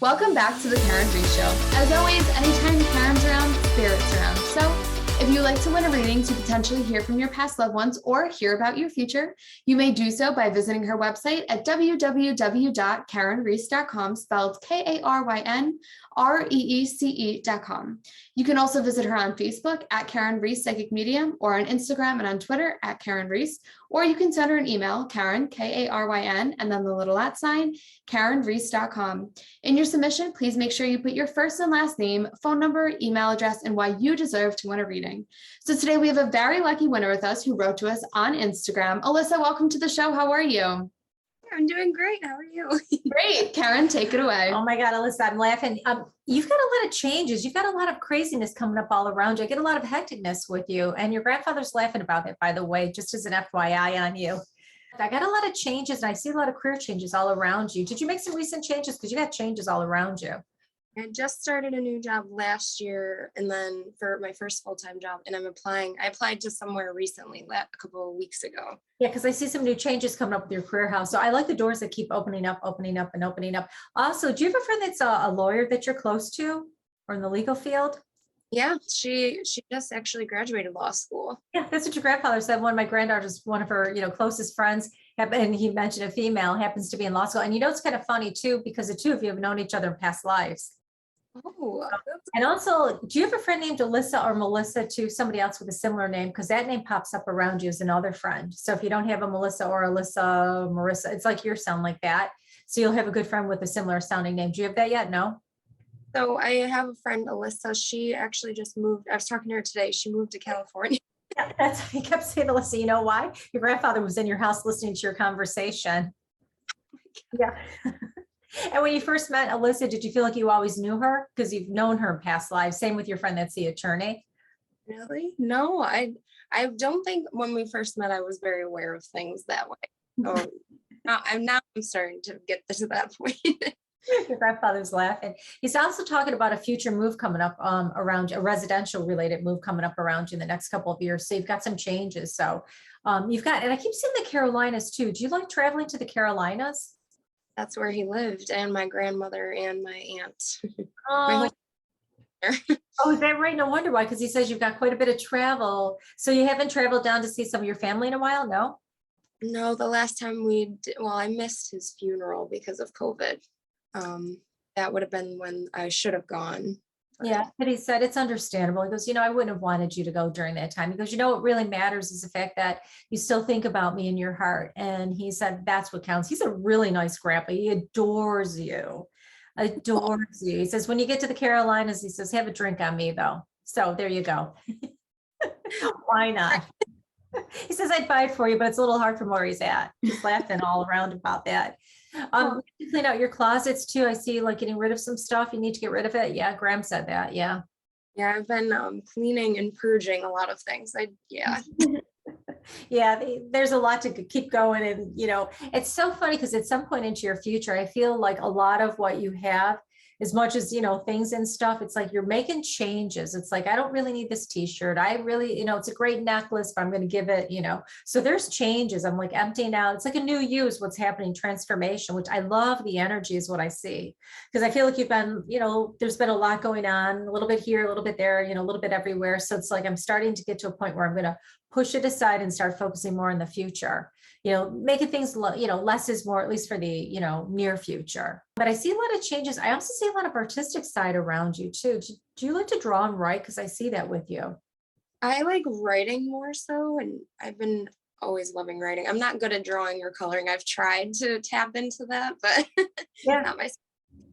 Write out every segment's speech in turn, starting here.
Welcome back to the Karyn Reece Show. As always, anytime Karyn's around, spirit's around. So if you like to win a reading to potentially hear from your past loved ones or hear about your future, you may do so by visiting her website at www.karynreece.com, spelled KarynReece.com. You can also visit her on Facebook at Karyn Reece Psychic Medium, or on Instagram and on Twitter at Karyn Reece, or you can send her an email, Karyn, Karyn, and then the little @ sign, KarynReece.com. In your submission, please make sure you put your first and last name, phone number, email address, and why you deserve to win a reading. So today we have a very lucky winner with us who wrote to us on Instagram. Alyssa, welcome to the show. How are you? I'm doing great. How are you? Great. Karyn, take it away. Oh my God, Alyssa, I'm laughing. You've got a lot of changes. You've got a lot of craziness coming up all around you. I get a lot of hecticness with you. And your grandfather's laughing about it, by the way, just as an FYI on you. I got a lot of changes, and I see a lot of career changes all around you. Did you make some recent changes? Because you got changes all around you. I just started a new job last year, and then for my first full-time job, and I applied to somewhere recently, a couple of weeks ago. Yeah, because I see some new changes coming up with your career house. So I like the doors that keep opening up, opening up, and opening up. Also, do you have a friend that's a lawyer that you're close to, or in the legal field? Yeah, she just actually graduated law school. Yeah, that's what your grandfather said. One of my granddaughters, one of her, closest friends, and he mentioned a female happens to be in law school. And it's kind of funny too, because the two of you have known each other in past lives. Oh, and also, do you have a friend named Alyssa or Melissa too? Somebody else with a similar name, because that name pops up around you as another friend. So if you don't have a Melissa or Alyssa, Marissa, it's like yours sound like that. So you'll have a good friend with a similar sounding name. Do you have that yet? No. So I have a friend, Alyssa. She actually just moved. I was talking to her today. She moved to California. Yeah, that's he kept saying, Alyssa, you know why? Your grandfather was in your house listening to your conversation. Yeah. And when you first met Alyssa, did you feel like you always knew her? Because you've known her in past lives. Same with your friend that's the attorney. Really? No, I don't think when we first met, I was very aware of things that way. Oh, I'm starting to get to that point. Your grandfather's laughing. He's also talking about a future move coming up around a residential related move coming up around you in the next couple of years. So you've got some changes. So you've got, and I keep seeing the Carolinas too. Do you like traveling to the Carolinas? That's where he lived, and my grandmother and my aunt. Oh, oh, is that right? No wonder why, because he says you've got quite a bit of travel. So you haven't traveled down to see some of your family in a while? No? No, the last time I missed his funeral because of COVID. That would have been when I should have gone. Yeah, but he said it's understandable. He goes, I wouldn't have wanted you to go during that time. He goes, what really matters is the fact that you still think about me in your heart. And he said, that's what counts. He's a really nice grandpa. He adores you. Adores you. He says, when you get to the Carolinas, he says, have a drink on me though. So there you go. Why not? He says, I'd buy it for you, but it's a little hard from where he's at. He's laughing all around about that. You clean out your closets too. I see like getting rid of some stuff. You need to get rid of it. Yeah. Graham said that. Yeah. Yeah. I've been cleaning and purging a lot of things. Yeah. Yeah. There's a lot to keep going. And, it's so funny because at some point into your future, I feel like a lot of what you have, as much as, things and stuff, it's like you're making changes. It's like, I don't really need this t-shirt. I really, it's a great necklace, but I'm going to give it, so there's changes. I'm like emptying out. It's like a new you is what's happening, transformation, which I love. The energy is what I see, because I feel like you've been, there's been a lot going on, a little bit here, a little bit there, a little bit everywhere. So it's like, I'm starting to get to a point where I'm going to push it aside and start focusing more in the future, making things, less is more, at least for the, near future. But I see a lot of changes. I also see a lot of artistic side around you too. Do you like to draw and write? Because I see that with you. I like writing more so, and I've been always loving writing. I'm not good at drawing or coloring. I've tried to tap into that, but yeah. Not my.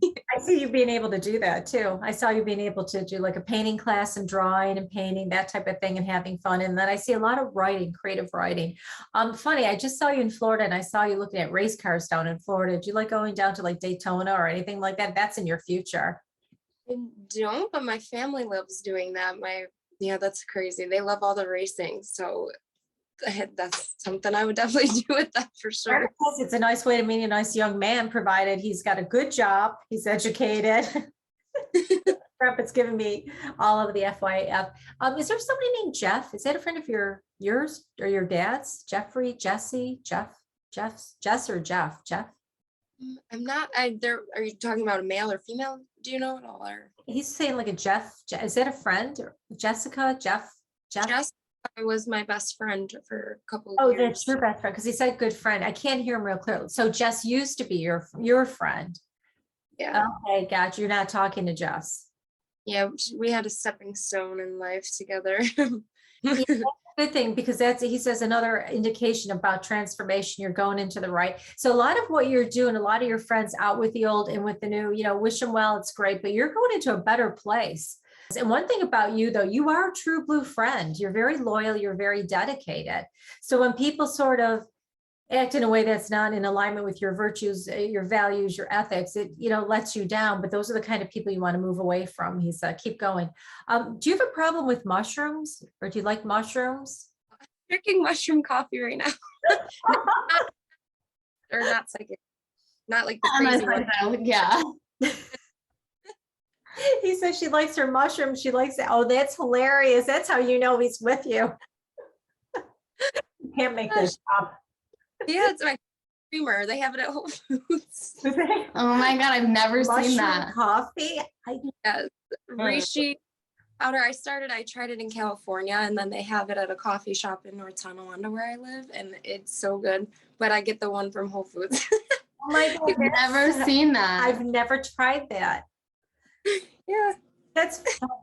I see you being able to do that too. I saw you being able to do like a painting class and drawing and painting, that type of thing, and having fun. And then I see a lot of writing, creative writing. Funny, I just saw you in Florida, and I saw you looking at race cars down in Florida. Do you like going down to like Daytona or anything like that? That's in your future. I don't, but my family loves doing that. That's crazy. They love all the racing. So that's something I would definitely do with that for sure. It's a nice way to meet a nice young man, provided he's got a good job, he's educated. It's giving me all of the FYF. Is there somebody named Jeff? Is that a friend of yours or your dad's? Jeffrey, Jesse, Jess or Jeff? Jeff? I'm not, are you talking about a male or female? Do you know at all? Or He's saying like a is that a friend or Jessica, Jeff? Jess was my best friend for a couple of Oh, years. that's your best friend, because he said good friend. I can't hear him real clearly. So Jess used to be your friend. Yeah. Okay, gotcha. You're not talking to Jess. Yeah, we had a stepping stone in life together. Yeah, that's a good thing, because he says another indication about transformation. You're going into the right. So a lot of what you're doing, a lot of your friends out with the old and with the new, wish them well, it's great, but you're going into a better place. And one thing about you, though, you are a true blue friend. You're very loyal. You're very dedicated. So when people sort of act in a way that's not in alignment with your virtues, your values, your ethics, it, lets you down. But those are the kind of people you want to move away from. He's keep going. Do you have a problem with mushrooms, or do you like mushrooms? Drinking mushroom coffee right now. Or not psychic, not like the crazy one. Yeah. He says she likes her mushrooms. She likes it. Oh, that's hilarious. That's how you know he's with you. You can't make this up. Yeah, it's my creamer. They have it at Whole Foods. Oh my God, I've never seen that. Coffee. Yes. Reishi powder. I tried it in California, and then they have it at a coffee shop in North Tonawanda where I live, and it's so good. But I get the one from Whole Foods. Oh my God, I've never seen that. I've never tried that. Yeah.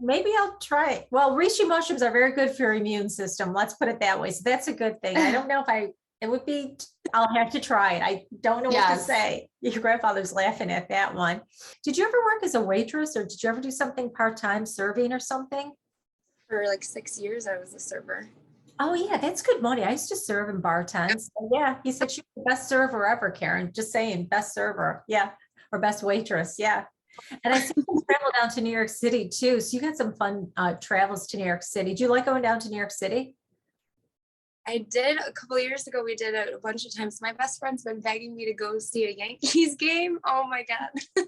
Maybe I'll try it. Well, reishi mushrooms are very good for your immune system. Let's put it that way. So that's a good thing. I don't know if it would be, I'll have to try it. I don't know what to say. Your grandfather's laughing at that one. Did you ever work as a waitress, or did you ever do something part-time, serving or something? For like 6 years, I was a server. Oh yeah, that's good money. I used to serve in bar times. So, yeah, he said she's the best server ever, Karyn. Just saying, best server. Yeah. Or best waitress. Yeah. And I see you travel down to New York City too. So you got some fun travels to New York City. Do you like going down to New York City? I did a couple of years ago. We did it a bunch of times. My best friend's been begging me to go see a Yankees game. Oh my God.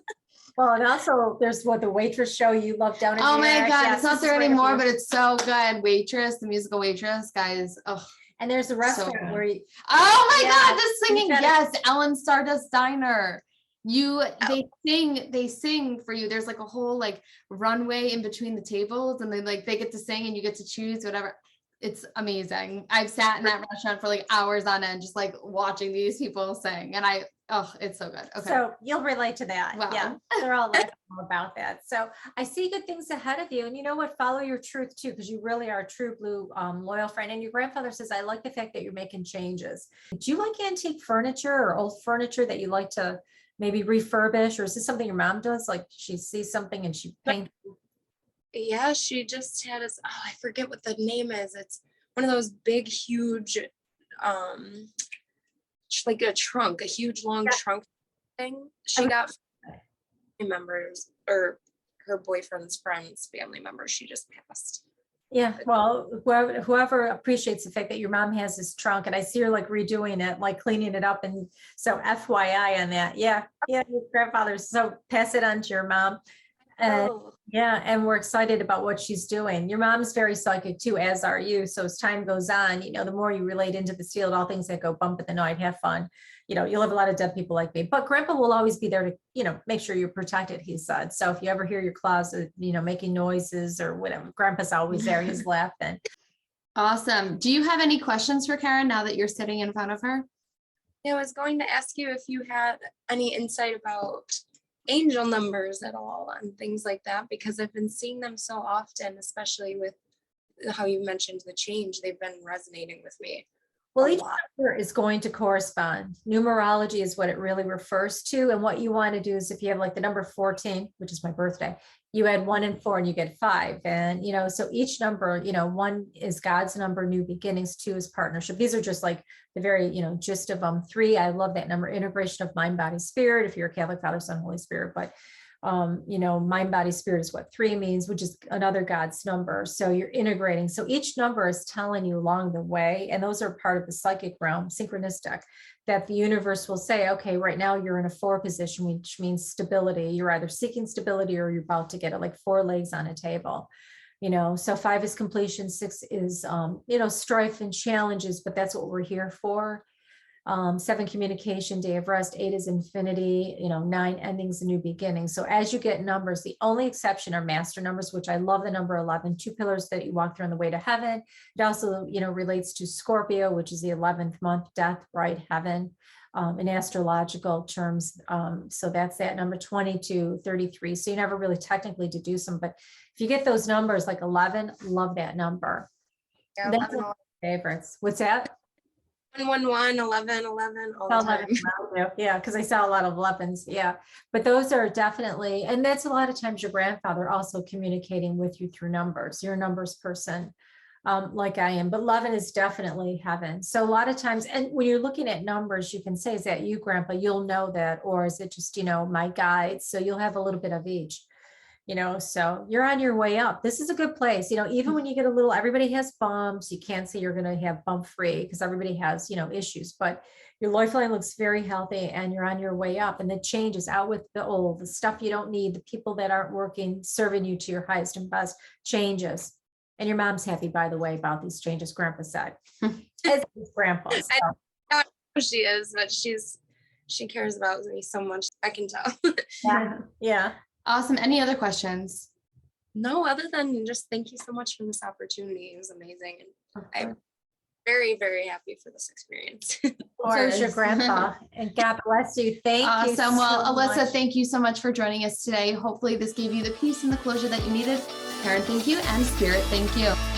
Well, and also there's the waitress show you love down in Oh New my York. God, Yes, it's not this is there right up anymore, your- but it's so good. Waitress, the musical Waitress, guys. Oh, and there's a restaurant good. where you, oh my Yeah, God, the singing. gotta- Yes, Ellen Stardust Diner. They sing for you. There's like a whole like runway in between the tables, and they get to sing, and you get to choose whatever. It's amazing. I've sat in that restaurant for like hours on end, just like watching these people sing, and it's so good. Okay. So you'll relate to that. Wow. Yeah, they're all laughing about that. So I see good things ahead of you. And you know what? Follow your truth too, because you really are a true blue loyal friend. And your grandfather says, I like the fact that you're making changes. Do you like antique furniture or old furniture that you like to maybe refurbish? Or is this something your mom does? Like she sees something and she paints? Yeah, she just had us. Oh, I forget what the name is. It's one of those big, huge, like a trunk, a huge, long trunk thing. She got family members, or her boyfriend's friends, family members. She just passed. Yeah, well, whoever appreciates the fact that your mom has this trunk, and I see her like redoing it, like cleaning it up, and so FYI on that. Yeah, your grandfather. So pass it on to your mom. And yeah, and we're excited about what she's doing. Your mom's very psychic too, as are you. So as time goes on, the more you relate into this field, all things that go bump in the night, have fun. You'll have a lot of dead people like me, but grandpa will always be there to, make sure you're protected, he said. So if you ever hear your closet, making noises or whatever, grandpa's always there. He's laughing. Awesome. Do you have any questions for Karyn now that you're sitting in front of her? Yeah, I was going to ask you if you had any insight about angel numbers at all and things like that, because I've been seeing them so often, especially with how you mentioned the change. They've been resonating with me. Well, each number is going to correspond. Numerology is what it really refers to. And what you want to do is, if you have like the number 14, which is my birthday, you add 1 and 4 and you get 5. And, so each number, 1 is God's number, new beginnings, 2 is partnership. These are just like the very, gist of them. 3, I love that number, integration of mind, body, spirit. If you're a Catholic, Father, Son, Holy Spirit, but mind, body, spirit is what 3 means, which is another God's number. So you're integrating. So each number is telling you along the way, and those are part of the psychic realm, synchronistic, that the universe will say, okay, right now you're in a 4 position, which means stability. You're either seeking stability or you're about to get it, like 4 legs on a table. So 5 is completion, 6 is, strife and challenges, but that's what we're here for. 7, communication, day of rest, 8 is infinity, 9, endings and new beginnings. So as you get numbers, the only exception are master numbers, which I love the number 11, 2 pillars that you walk through on the way to heaven. It also, relates to Scorpio, which is the 11th month, death, bride, heaven, in astrological terms. So that's that number 22, 33. So you never really technically deduce them, but if you get those numbers like 11, love that number. Yeah, That's one of my favorites. What's that? 111, 11, 11, all the 11, time. yeah, because I saw a lot of 11s. Yeah, but those are definitely, and that's a lot of times your grandfather also communicating with you through numbers. You're a numbers person, like I am, but 11 is definitely heaven. So a lot of times, and when you're looking at numbers, you can say, is that you, Grandpa? You'll know that, or is it just, my guides? So you'll have a little bit of each. So you're on your way up. This is a good place. Even when you get a little, everybody has bumps. You can't say you're going to have bump free because everybody has, issues, but your lifeline looks very healthy and you're on your way up, and the change is out with the old, the stuff you don't need, the people that aren't working, serving you to your highest and best changes. And your mom's happy, by the way, about these changes, Grandpa said. As is Grandpa. So. I know she is, but she cares about me so much. I can tell. Yeah. Awesome. Any other questions? No, other than just thank you so much for this opportunity. It was amazing. And I'm very, very happy for this experience. So is your grandpa, and God bless you. Thank you. Awesome. Well, so Alyssa, much. thank you so much for joining us today. Hopefully this gave you the peace and the closure that you needed. Karyn, thank you. And Spirit, thank you.